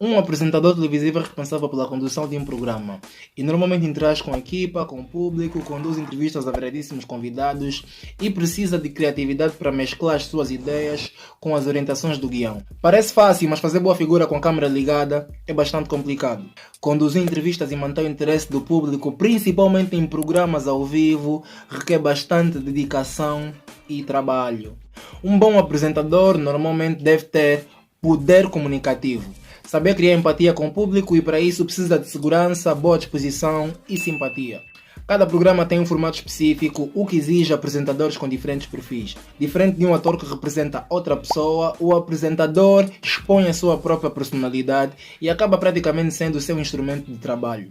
Um apresentador televisivo é responsável pela condução de um programa e normalmente interage com a equipa, com o público, conduz entrevistas a variedíssimos convidados e precisa de criatividade para mesclar as suas ideias com as orientações do guião. Parece fácil, mas fazer boa figura com a câmera ligada é bastante complicado. Conduzir entrevistas e manter o interesse do público, principalmente em programas ao vivo, requer bastante dedicação e trabalho. Um bom apresentador normalmente deve ter poder comunicativo, saber criar empatia com o público e para isso precisa de segurança, boa disposição e simpatia. Cada programa tem um formato específico, o que exige apresentadores com diferentes perfis. Diferente de um ator que representa outra pessoa, o apresentador expõe a sua própria personalidade e acaba praticamente sendo o seu instrumento de trabalho.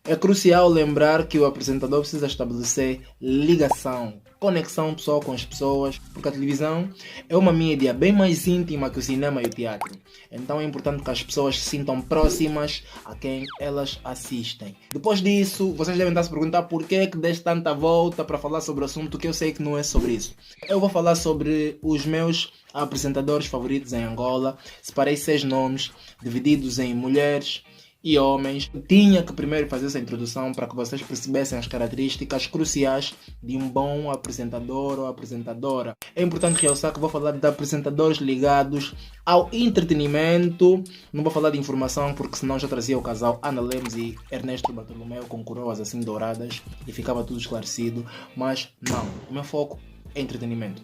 É crucial lembrar que o apresentador precisa estabelecer ligação, conexão pessoal com as pessoas, porque a televisão é uma mídia bem mais íntima que o cinema e o teatro. Então é importante que as pessoas se sintam próximas a quem elas assistem. Depois disso, vocês devem estar se perguntar por que deste tanta volta para falar sobre o assunto que eu sei que não é sobre isso. Eu vou falar sobre os meus apresentadores favoritos em Angola. Separei 6 nomes, divididos em mulheres e homens. Tinha que primeiro fazer essa introdução para que vocês percebessem as características cruciais de um bom apresentador ou apresentadora. É importante realçar que vou falar de apresentadores ligados ao entretenimento, não vou falar de informação porque senão já trazia o casal Ana Lemos e Ernesto Bartolomeu com coroas assim douradas e ficava tudo esclarecido, mas não, o meu foco é entretenimento.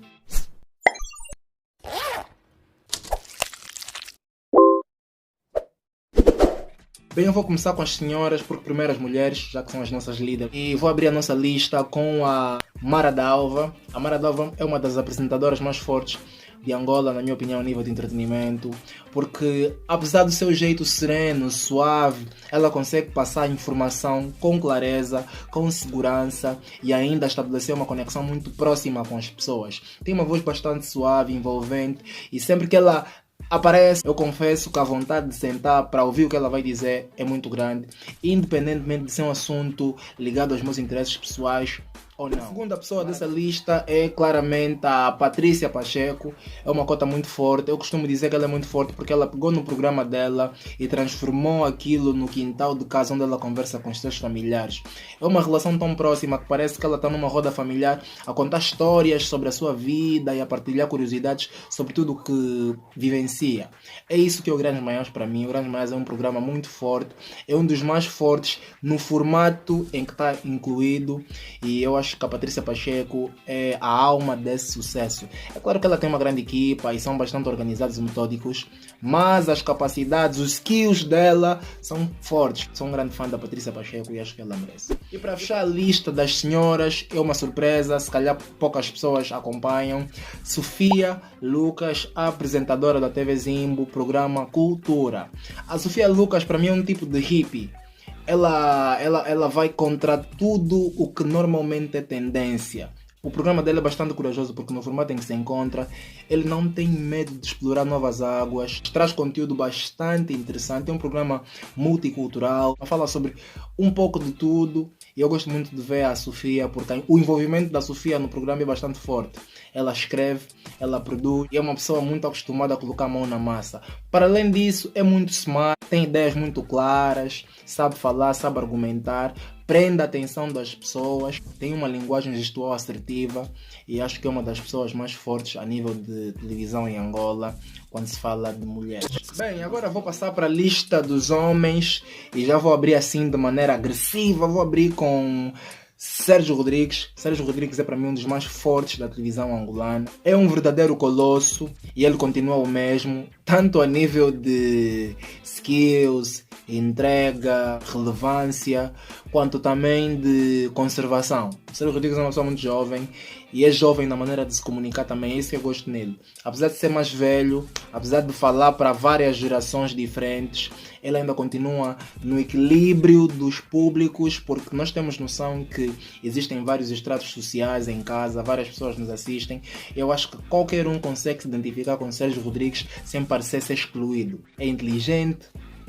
Bem, eu vou começar com as senhoras, porque primeiro as mulheres, já que são as nossas líderes. E vou abrir a nossa lista com a Mara Dalva. A Mara Dalva é uma das apresentadoras mais fortes de Angola, na minha opinião, a nível de entretenimento, porque apesar do seu jeito sereno, suave, ela consegue passar informação com clareza, com segurança e ainda estabelecer uma conexão muito próxima com as pessoas. Tem uma voz bastante suave, envolvente e sempre que ela aparece, eu confesso que a vontade de sentar para ouvir o que ela vai dizer é muito grande, independentemente de ser um assunto ligado aos meus interesses pessoais ou não. A segunda pessoa dessa lista é claramente a Patrícia Pacheco. É uma cota muito forte. Eu costumo dizer que ela é muito forte porque ela pegou no programa dela e transformou aquilo no quintal de casa onde ela conversa com os seus familiares. É uma relação tão próxima que parece que ela está numa roda familiar a contar histórias sobre a sua vida e a partilhar curiosidades sobre tudo o que vivencia. É isso que é o Grandes Manhãs para mim. O Grandes Manhãs é um programa muito forte. É um dos mais fortes no formato em que está incluído e eu acho que a Patrícia Pacheco é a alma desse sucesso. É claro que ela tem uma grande equipa e são bastante organizados e metódicos, mas as capacidades, os skills dela são fortes. Sou um grande fã da Patrícia Pacheco e acho que ela merece. E para fechar a lista das senhoras, é uma surpresa, se calhar poucas pessoas acompanham. Sofia Lucas, a apresentadora da TV Zimbo, programa Cultura. A Sofia Lucas para mim é um tipo de hippie. Ela vai contra tudo o que normalmente é tendência. O programa dele é bastante corajoso porque no formato em que se encontra, ele não tem medo de explorar novas águas, traz conteúdo bastante interessante, é um programa multicultural, fala sobre um pouco de tudo e eu gosto muito de ver a Sofia porque o envolvimento da Sofia no programa é bastante forte. Ela escreve, ela produz e é uma pessoa muito acostumada a colocar a mão na massa. Para além disso, é muito smart, tem ideias muito claras, sabe falar, sabe argumentar, prende a atenção das pessoas, tem uma linguagem gestual assertiva e acho que é uma das pessoas mais fortes a nível de televisão em Angola quando se fala de mulheres. Bem, agora vou passar para a lista dos homens e já vou abrir assim de maneira agressiva, vou abrir com Sérgio Rodrigues. Sérgio Rodrigues é para mim um dos mais fortes da televisão angolana. É um verdadeiro colosso e ele continua o mesmo, tanto a nível de skills, entrega, relevância, quanto também de conservação. Sérgio Rodrigues é uma pessoa muito jovem e é jovem na maneira de se comunicar também, é isso que eu gosto nele. Apesar de ser mais velho, apesar de falar para várias gerações diferentes, ele ainda continua no equilíbrio dos públicos, porque nós temos noção que existem vários estratos sociais em casa, várias pessoas nos assistem. Eu acho que qualquer um consegue se identificar com Sérgio Rodrigues sem parecer ser excluído. É inteligente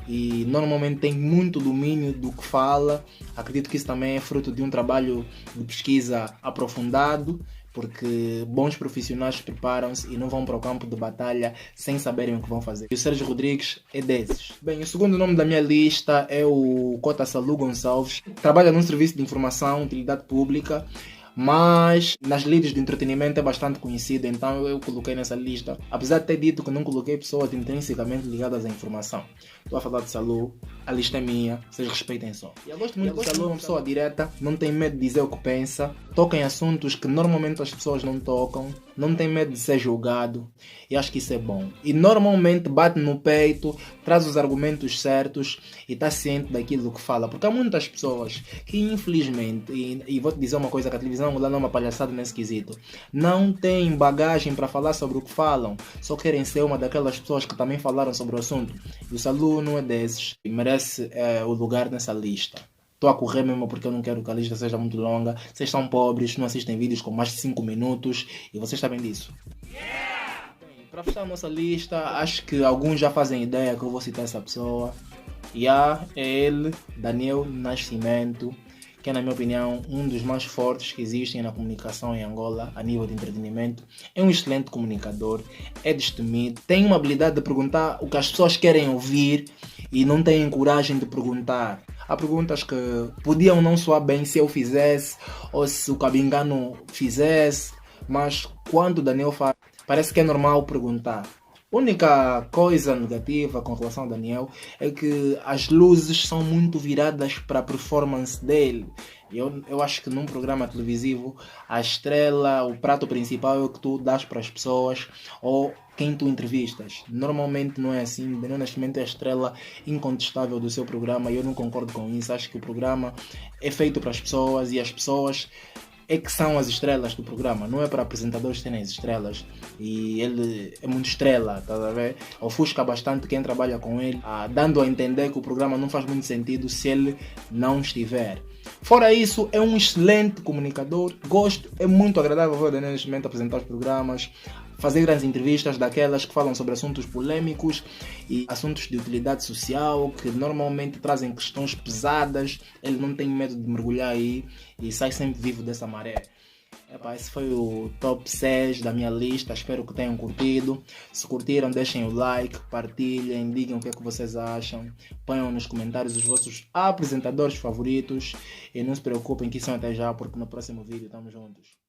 e normalmente tem muito domínio do que fala. Acredito que isso também é fruto de um trabalho de pesquisa aprofundado. porque bons profissionais preparam-se e não vão para o campo de batalha sem saberem o que vão fazer. E o Sérgio Rodrigues é desses. Bem, o segundo nome da minha lista é o Cota Salu Gonçalves. Trabalha num serviço de informação, utilidade pública, mas nas lides de entretenimento é bastante conhecido, então eu coloquei nessa lista, apesar de ter dito que não coloquei pessoas intrinsecamente ligadas à informação. Estou a falar de Salu, a lista é minha, vocês respeitem só. E eu gosto muito de Salu, é uma pessoa direta, não tem medo de dizer o que pensa, toca em assuntos que normalmente as pessoas não tocam, não tem medo de ser julgado, e acho que isso é bom. E normalmente bate no peito, traz os argumentos certos e está ciente daquilo que fala, porque há muitas pessoas que infelizmente, e vou te dizer uma coisa, que a televisão não é uma palhaçada nesse quesito, não têm bagagem para falar sobre o que falam, só querem ser uma daquelas pessoas que também falaram sobre o assunto. E o Salu não é desses e merece o lugar nessa lista. Estou a correr mesmo porque eu não quero que a lista seja muito longa. Vocês são pobres, não assistem vídeos com mais de 5 minutos e vocês sabem disso. Bem, para fechar a nossa lista, acho que alguns já fazem ideia que eu vou citar essa pessoa. É ele, Daniel Nascimento, que é, na minha opinião, um dos mais fortes que existem na comunicação em Angola a nível de entretenimento. É um excelente comunicador, é destemido, tem uma habilidade de perguntar o que as pessoas querem ouvir e não tem coragem de perguntar. Há perguntas que podiam não soar bem se eu fizesse ou se o Cabingano fizesse, mas quando o Daniel faz, parece que é normal perguntar. A única coisa negativa com relação ao Daniel é que as luzes são muito viradas para a performance dele. Eu acho que num programa televisivo a estrela, o prato principal é o que tu dás para as pessoas ou quem tu entrevistas. Normalmente não é assim. Daniel Nascimento é a estrela incontestável do seu programa e eu não concordo com isso. Acho que o programa é feito para as pessoas e as pessoas é que são as estrelas do programa, não é para apresentadores terem as estrelas. E ele é muito estrela, tá a ver? Ofusca bastante quem trabalha com ele, dando a entender que o programa não faz muito sentido se ele não estiver. Fora isso, é um excelente comunicador, gosto, é muito agradável ver o Daniel Nascimento apresentar os programas, fazer grandes entrevistas daquelas que falam sobre assuntos polêmicos e assuntos de utilidade social que normalmente trazem questões pesadas. Ele não tem medo de mergulhar aí e sai sempre vivo dessa maré. Esse foi o top 6 da minha lista, espero que tenham curtido. Se curtiram, deixem o like, partilhem, digam o que é que vocês acham, ponham nos comentários os vossos apresentadores favoritos e não se preocupem que isso é até já, porque no próximo vídeo estamos juntos.